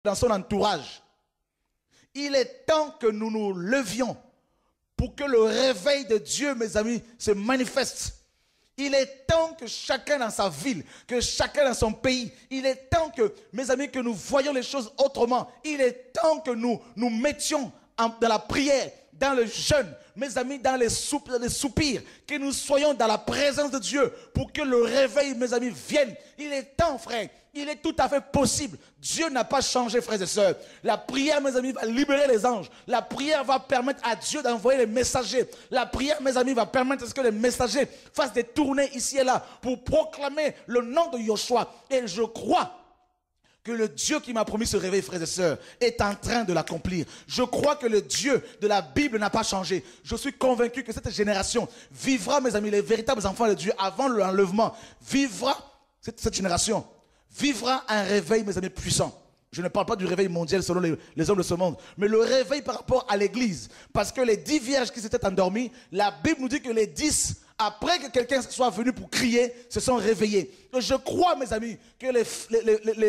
dans son entourage. Il est temps que nous nous levions pour que le réveil de Dieu, mes amis, se manifeste. Il est temps que chacun dans sa ville, que chacun dans son pays, il est temps que, mes amis, que nous voyions les choses autrement. Il est temps que nous nous mettions dans la prière, dans le jeûne, mes amis, dans les soupirs, que nous soyons dans la présence de Dieu pour que le réveil, mes amis, vienne. Il est temps, frère. Il est tout à fait possible. Dieu n'a pas changé, frères et sœurs. La prière, mes amis, va libérer les anges. La prière va permettre à Dieu d'envoyer les messagers. La prière, mes amis, va permettre à ce que les messagers fassent des tournées ici et là pour proclamer le nom de Yoshua. Et je crois que le Dieu qui m'a promis ce réveil, frères et sœurs, est en train de l'accomplir. Je crois que le Dieu de la Bible n'a pas changé. Je suis convaincu que cette génération vivra, mes amis, les véritables enfants de Dieu avant l'enlèvement, vivra, cette génération vivra un réveil, mes amis, puissant. Je ne parle pas du réveil mondial selon les hommes de ce monde, mais le réveil par rapport à l'église. Parce que les 10 vierges qui s'étaient endormies, la Bible nous dit que les 10, après que quelqu'un soit venu pour crier, se sont réveillés. Et je crois, mes amis, que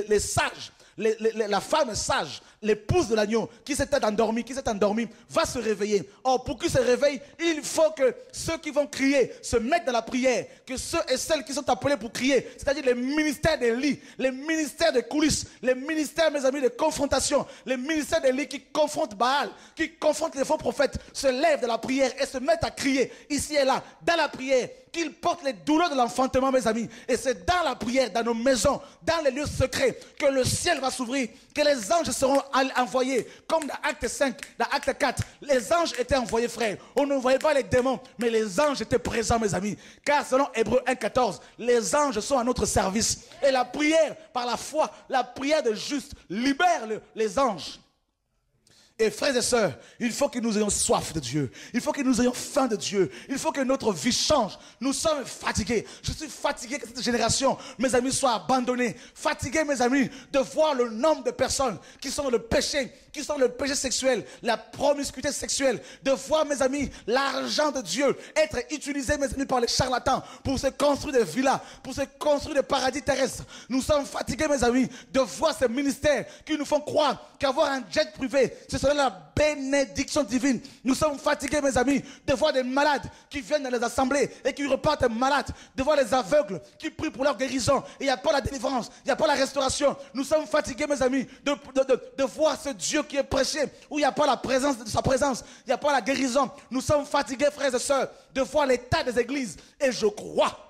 les sages, la femme sage, l'épouse de l'agneau qui s'était endormie, va se réveiller. Or, pour qu'il se réveille, il faut que ceux qui vont crier se mettent dans la prière, que ceux et celles qui sont appelés pour crier, c'est-à-dire les ministères des lits, les ministères des coulisses, les ministères, mes amis, de confrontation, les ministères des lits qui confrontent Baal, qui confrontent les faux prophètes, se lèvent de la prière et se mettent à crier ici et là, dans la prière, qu'ils portent les douleurs de l'enfantement, mes amis. Et c'est dans la prière, dans nos maisons, dans les lieux secrets, que le ciel va s'ouvrir, que les anges seront envoyés, comme dans Acte 5, dans Acte 4. Les anges étaient envoyés, frère. On ne voyait pas les démons, mais les anges étaient présents, mes amis. Car selon Hébreux 1,14, les anges sont à notre service. Et la prière, par la foi, la prière de juste, libère les anges. Et frères et sœurs, il faut que nous ayons soif de Dieu. Il faut que nous ayons faim de Dieu. Il faut que notre vie change. Nous sommes fatigués. Je suis fatigué que cette génération, mes amis, soit abandonnée. Fatigué, mes amis, de voir le nombre de personnes qui sont dans le péché, sexuel, la promiscuité sexuelle. De voir, mes amis, l'argent de Dieu être utilisé, mes amis, par les charlatans pour se construire des villas, pour se construire des paradis terrestres. Nous sommes fatigués, mes amis, de voir ces ministères qui nous font croire qu'avoir un jet privé, ce serait la bénédiction divine. Nous sommes fatigués, mes amis, de voir des malades qui viennent dans les assemblées et qui repartent malades, de voir les aveugles qui prient pour leur guérison et il n'y a pas la délivrance, il n'y a pas la restauration. Nous sommes fatigués, mes amis, de voir ce Dieu qui est prêché où il n'y a pas la présence de sa présence, il n'y a pas la guérison. Nous sommes fatigués, frères et sœurs, de voir l'état des églises. Et je crois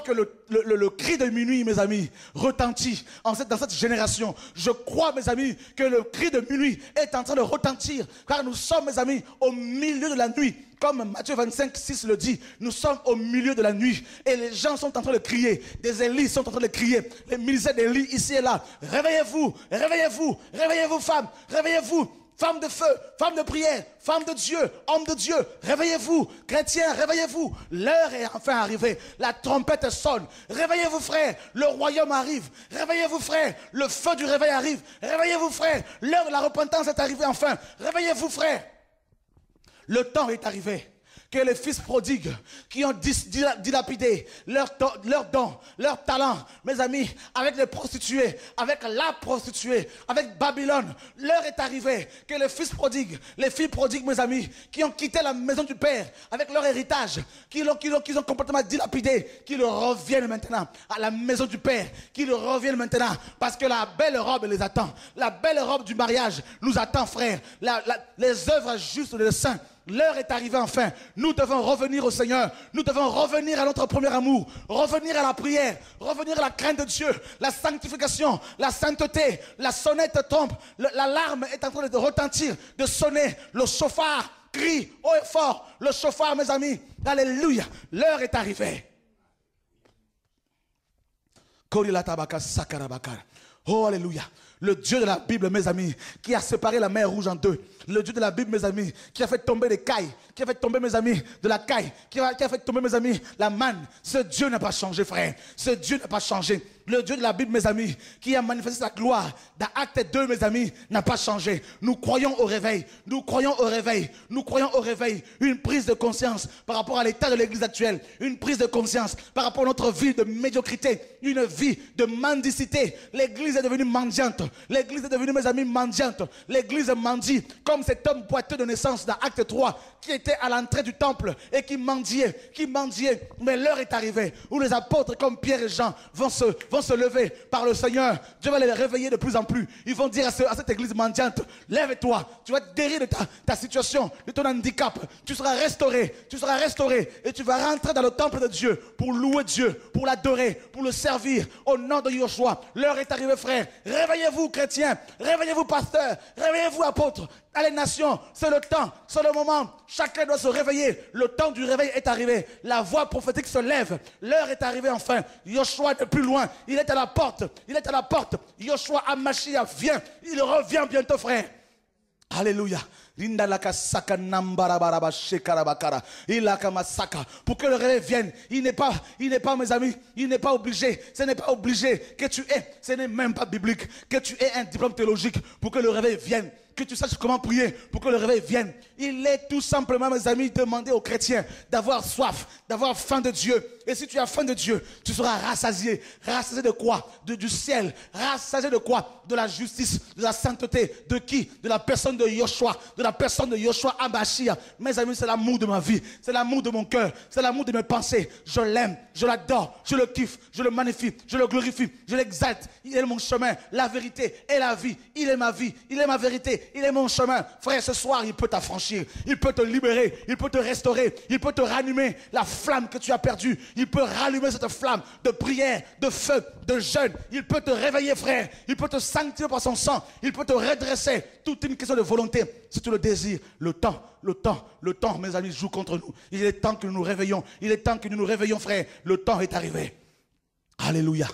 que le cri de minuit, mes amis, retentit dans cette génération. Je crois, mes amis, que le cri de minuit est en train de retentir. Car nous sommes, mes amis, au milieu de la nuit. Comme Matthieu 25, 6 le dit, nous sommes au milieu de la nuit. Et les gens sont en train de crier. Des Élis sont en train de crier. Les ministères d'Élie ici et là. Réveillez-vous, réveillez-vous, réveillez-vous, femmes, réveillez-vous. Femme de feu, femme de prière, femme de Dieu, homme de Dieu, réveillez-vous, chrétiens, réveillez-vous. L'heure est enfin arrivée, la trompette sonne. Réveillez-vous, frère, le royaume arrive. Réveillez-vous, frère, le feu du réveil arrive. Réveillez-vous, frère, l'heure de la repentance est arrivée enfin. Réveillez-vous, frère. Le temps est arrivé. Que les fils prodigues qui ont dilapidé leurs dons, leurs talents, mes amis, avec les prostituées, avec la prostituée, avec Babylone, l'heure est arrivée. Que les fils prodigues, les filles prodigues, mes amis, qui ont quitté la maison du Père avec leur héritage, qu'ils ont complètement dilapidé, qu'ils reviennent maintenant à la maison du Père, qu'ils reviennent maintenant, parce que la belle robe les attend. La belle robe du mariage nous attend, frère. Les œuvres justes des saints. L'heure est arrivée enfin. Nous devons revenir au Seigneur. Nous devons revenir à notre premier amour. Revenir à la prière. Revenir à la crainte de Dieu. La sanctification. La sainteté. La sonnette tombe. L'alarme est en train de retentir, de sonner. Le chauffard crie haut et fort. Le chauffard, mes amis. Alléluia. L'heure est arrivée. Oh, alléluia. Le Dieu de la Bible, mes amis, qui a séparé la mer Rouge en deux. Le Dieu de la Bible, mes amis, qui a fait tomber les cailles, qui a fait tomber, mes amis, de la caille, qui a fait tomber, mes amis, la manne. Ce Dieu n'a pas changé, frère. Ce Dieu n'a pas changé. le Dieu de la Bible, mes amis, qui a manifesté sa gloire dans Acte 2, mes amis, n'a pas changé. Nous croyons au réveil. Nous croyons au réveil. Nous croyons au réveil. Une prise de conscience par rapport à l'état de l'église actuelle. Une prise de conscience par rapport à notre vie de médiocrité. Une vie de mendicité. L'église est devenue mendiante. L'église est devenue, mes amis, mendiante. L'église mendie comme cet homme boiteux de naissance dans Acte 3 qui était à l'entrée du temple et qui mendiait. Mais l'heure est arrivée où les apôtres comme Pierre et Jean vont se lever par le Seigneur. Dieu va les réveiller de plus en plus. Ils vont dire à cette église mendiante, lève-toi, tu vas te guérir de ta situation, de ton handicap. Tu seras restauré et tu vas rentrer dans le temple de Dieu pour louer Dieu, pour l'adorer, pour le servir au nom de Yoshua. L'heure est arrivée, frère. Réveillez-vous, chrétiens. Réveillez-vous, pasteurs. Réveillez-vous, apôtres. Allez, nations, c'est le temps, c'est le moment. Chacun doit se réveiller. Le temps du réveil est arrivé. La voix prophétique se lève. L'heure est arrivée enfin. Yoshua est plus loin. Il est à la porte. Yoshua Amashia vient. Il revient bientôt, frère. Alléluia. Pour que le réveil vienne, il n'est pas, mes amis, il n'est pas obligé, ce n'est pas obligé que tu aies, ce n'est même pas biblique, que tu aies un diplôme théologique pour que le réveil vienne. Que tu saches comment prier pour que le réveil vienne. Il est tout simplement, mes amis, demander aux chrétiens d'avoir soif, d'avoir faim de Dieu. Et si tu as faim de Dieu, tu seras rassasié. Rassasié de quoi? Du ciel. Rassasié de quoi? De la justice, de la sainteté. De qui? De la personne de Yoshua. De la personne de Yoshua Amashia. Mes amis, c'est l'amour de ma vie. C'est l'amour de mon cœur. C'est l'amour de mes pensées. Je l'aime, je l'adore, je le kiffe, je le magnifie, je le glorifie, je l'exalte. Il est mon chemin, la vérité et la vie. Il est ma vie, il est ma vérité. Il est mon chemin. Frère, ce soir, il peut t'affranchir. Il peut te libérer. Il peut te restaurer. Il peut te ranimer la flamme que tu as perdue. Il peut rallumer cette flamme de prière, de feu, de jeûne. Il peut te réveiller, frère. Il peut te sanctifier par son sang. Il peut te redresser. Toute une question de volonté. Si tu le désires, le temps, mes amis, joue contre nous. Il est temps que nous nous réveillons. Il est temps que nous nous réveillons, frère. Le temps est arrivé. Alléluia.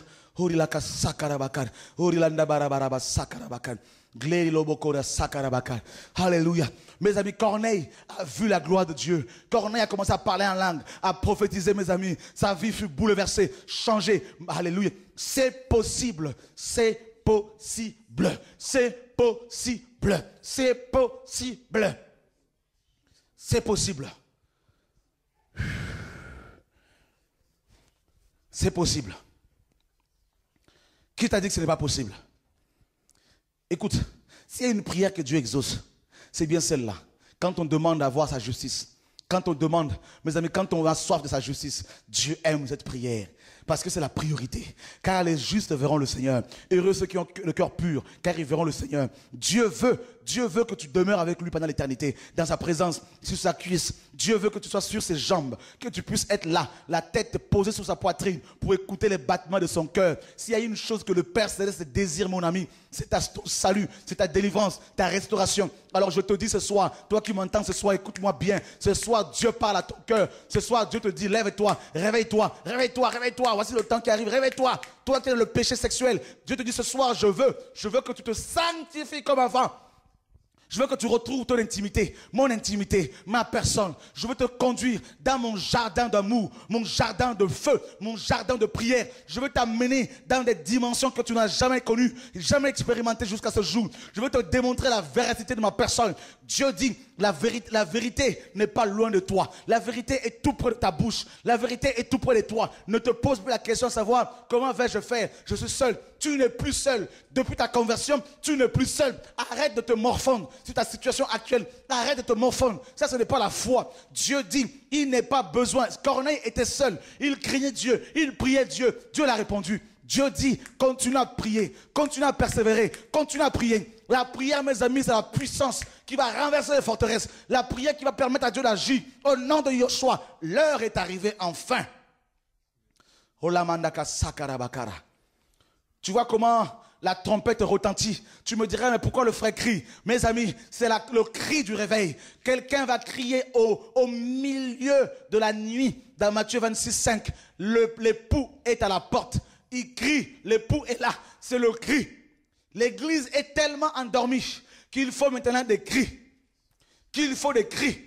Alléluia. Mes amis, Corneille a vu la gloire de Dieu. Corneille a commencé à parler en langue, à prophétiser, mes amis. Sa vie fut bouleversée, changée. Alléluia. C'est possible. C'est possible. C'est possible. C'est possible. C'est possible. C'est possible. Qui t'a dit que ce n'est pas possible? Écoute, s'il y a une prière que Dieu exauce, c'est bien celle-là. Quand on demande d'avoir sa justice, quand on demande, mes amis, quand on a soif de sa justice, Dieu aime cette prière. Parce que c'est la priorité. Car les justes verront le Seigneur. Heureux ceux qui ont le cœur pur, car ils verront le Seigneur. Dieu veut que tu demeures avec lui pendant l'éternité, dans sa présence, sur sa cuisse. Dieu veut que tu sois sur ses jambes, que tu puisses être là, la tête posée sur sa poitrine, pour écouter les battements de son cœur. S'il y a une chose que le Père Céleste désire, mon ami, c'est ton salut, c'est ta délivrance, ta restauration. Alors je te dis ce soir, toi qui m'entends ce soir, écoute-moi bien. Ce soir, Dieu parle à ton cœur. Ce soir, Dieu te dit, lève-toi, réveille-toi, réveille-toi, réveille-toi. Voici le temps qui arrive, réveille-toi. Toi qui es dans le péché sexuel, Dieu te dit ce soir, je veux que tu te sanctifies comme avant. Je veux que tu retrouves ton intimité, mon intimité, ma personne. Je veux te conduire dans mon jardin d'amour, mon jardin de feu, mon jardin de prière. Je veux t'amener dans des dimensions que tu n'as jamais connues, jamais expérimentées jusqu'à ce jour. Je veux te démontrer la véracité de ma personne. Dieu dit, la vérité n'est pas loin de toi. La vérité est tout près de ta bouche. La vérité est tout près de toi. Ne te pose plus la question de savoir comment vais-je faire. Je suis seul. Tu n'es plus seul. Depuis ta conversion, tu n'es plus seul. Arrête de te morfondre sur ta situation actuelle. Arrête de te morfondre. Ça, ce n'est pas la foi. Dieu dit, il n'est pas besoin. Corneille était seul. Il craignait Dieu. Il priait Dieu. Dieu l'a répondu. Dieu dit, continue à prier, continue à persévérer, continue à prier. La prière, mes amis, c'est la puissance qui va renverser les forteresses. La prière qui va permettre à Dieu d'agir. Au nom de Yoshua, l'heure est arrivée enfin. Tu vois comment la trompette retentit. Tu me dirais, mais pourquoi le frère crie? Mes amis, c'est le cri du réveil. Quelqu'un va crier au milieu de la nuit. Dans Matthieu 26, 5, l'époux est à la porte. Il crie, l'époux est là. C'est le cri. L'église est tellement endormie qu'il faut maintenant des cris. Qu'il faut des cris.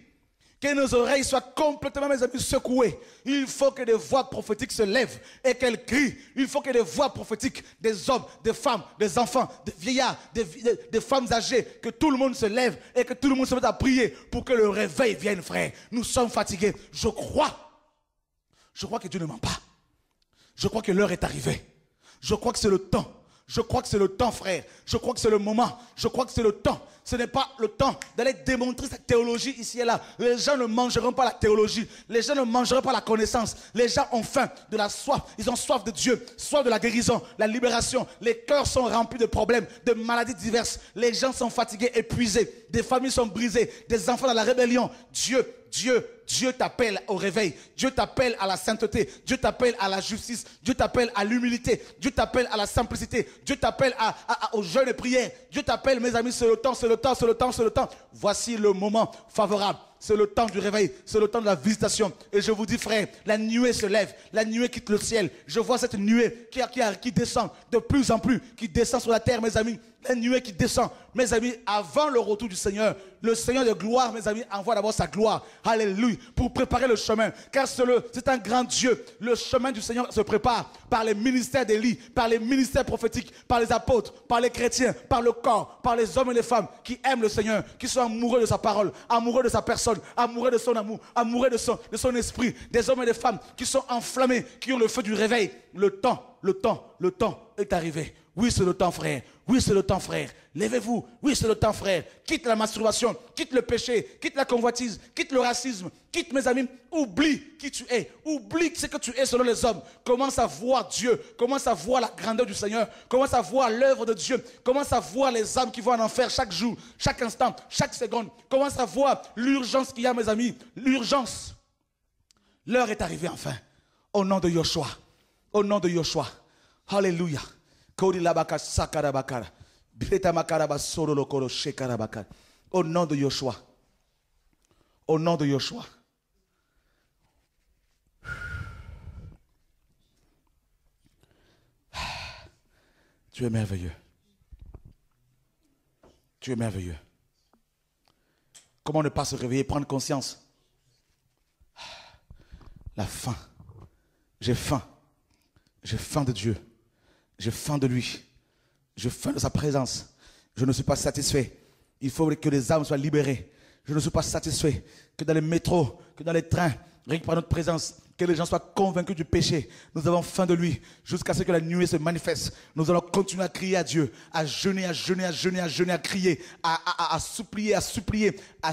Que nos oreilles soient complètement, mes amis, secouées. Il faut que des voix prophétiques se lèvent et qu'elles crient. Il faut que des voix prophétiques, des hommes, des femmes, des enfants, des vieillards, des femmes âgées, que tout le monde se lève et que tout le monde se mette à prier pour que le réveil vienne, frère. Nous sommes fatigués. Je crois que Dieu ne ment pas. Je crois que l'heure est arrivée. Je crois que c'est le temps. Je crois que c'est le temps, frère. Je crois que c'est le moment. Je crois que c'est le temps. Ce n'est pas le temps d'aller démontrer cette théologie ici et là. Les gens ne mangeront pas la théologie. Les gens ne mangeront pas la connaissance. Les gens ont faim, de la soif. Ils ont soif de Dieu, soif de la guérison, la libération. Les cœurs sont remplis de problèmes, de maladies diverses. Les gens sont fatigués, épuisés. Des familles sont brisées. Des enfants dans la rébellion. Dieu t'appelle au réveil. Dieu t'appelle à la sainteté. Dieu t'appelle à la justice. Dieu t'appelle à l'humilité. Dieu t'appelle à la simplicité. Dieu t'appelle au jeûne et prière. Dieu t'appelle, mes amis, c'est le temps, c'est le temps, c'est le temps, c'est le temps. Voici le moment favorable. C'est le temps du réveil, c'est le temps de la visitation. Et je vous dis, frère, la nuée se lève, la nuée quitte le ciel. Je vois cette nuée qui descend de plus en plus, qui descend sur la terre, mes amis. La nuée qui descend, mes amis, avant le retour du Seigneur. Le Seigneur de gloire, mes amis, envoie d'abord sa gloire. Alléluia, pour préparer le chemin. Car c'est un grand Dieu. Le chemin du Seigneur se prépare par les ministères d'Élie, par les ministères prophétiques, par les apôtres, par les chrétiens, par le corps, par les hommes et les femmes qui aiment le Seigneur, qui sont amoureux de sa parole, amoureux de sa personne, amoureux de son amour, amoureux de son esprit. Des hommes et des femmes qui sont enflammés, qui ont le feu du réveil. Le temps est arrivé. Oui, c'est le temps, frère. Oui, c'est le temps, frère. Levez-vous. Oui, c'est le temps, frère. Quitte la masturbation, quitte le péché, quitte la convoitise, quitte le racisme, quitte, mes amis, oublie qui tu es. Oublie ce que tu es selon les hommes. Commence à voir Dieu. Commence à voir la grandeur du Seigneur. Commence à voir l'œuvre de Dieu. Commence à voir les âmes qui vont en enfer chaque jour, chaque instant, chaque seconde. Commence à voir l'urgence qu'il y a, mes amis. L'urgence. L'heure est arrivée enfin. Au nom de Yoshua. Au nom de Yoshua. Alléluia. Au nom de Yoshua. Au nom de Yoshua. Tu es merveilleux. Tu es merveilleux. Comment ne pas se réveiller, prendre conscience? La faim. J'ai faim. J'ai faim de Dieu. J'ai faim de lui. J'ai faim de sa présence. Je ne suis pas satisfait. Il faut que les âmes soient libérées. Je ne suis pas satisfait que dans les métros, que dans les trains, rien que par notre présence, que les gens soient convaincus du péché. Nous avons faim de lui jusqu'à ce que la nuée se manifeste. Nous allons continuer à crier à Dieu, à jeûner, à jeûner, à jeûner, à jeûner, à crier, à supplier, à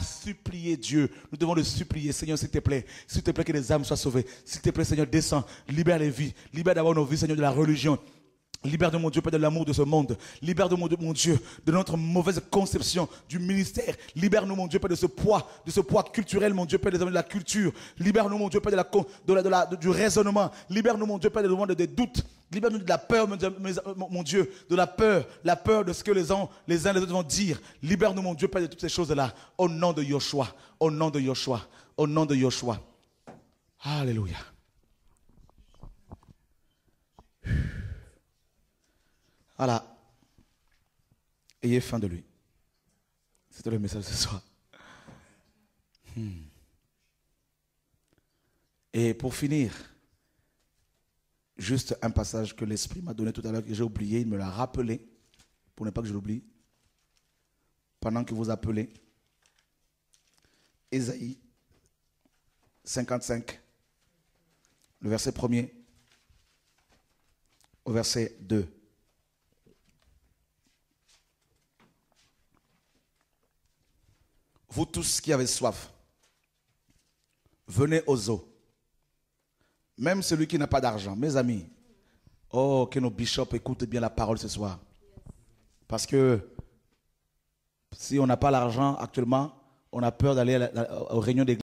supplier Dieu. Nous devons le supplier. Seigneur, s'il te plaît, que les âmes soient sauvées. S'il te plaît, Seigneur, descends, libère les vies, libère d'abord nos vies, Seigneur, de la religion. Libère de mon Dieu, Père, de l'amour de ce monde. Libère de mon Dieu, de notre mauvaise conception du ministère. Libère-nous, mon Dieu, Père, de ce poids culturel, mon Dieu, Père, de la culture. Libère-nous, mon Dieu, Père, du raisonnement. Libère-nous, mon Dieu, Père, des doutes. Libère-nous de la peur, mon Dieu, de la peur de ce que les uns les autres vont dire. Libère-nous, mon Dieu, Père, de toutes ces choses-là. Au nom de Yoshua, au nom de Yoshua, au nom de Yoshua. Alléluia. Voilà. Ayez faim de lui. C'était le message ce soir. Et pour finir, juste un passage que l'Esprit m'a donné tout à l'heure, que j'ai oublié, il me l'a rappelé, pour ne pas que je l'oublie, pendant que vous appelez. Ésaïe 55, le verset 1er au verset 2. Vous tous qui avez soif, venez aux eaux. Même celui qui n'a pas d'argent, mes amis. Oh, que nos bishops écoutent bien la parole ce soir. Parce que si on n'a pas l'argent actuellement, on a peur d'aller aux réunions d'église.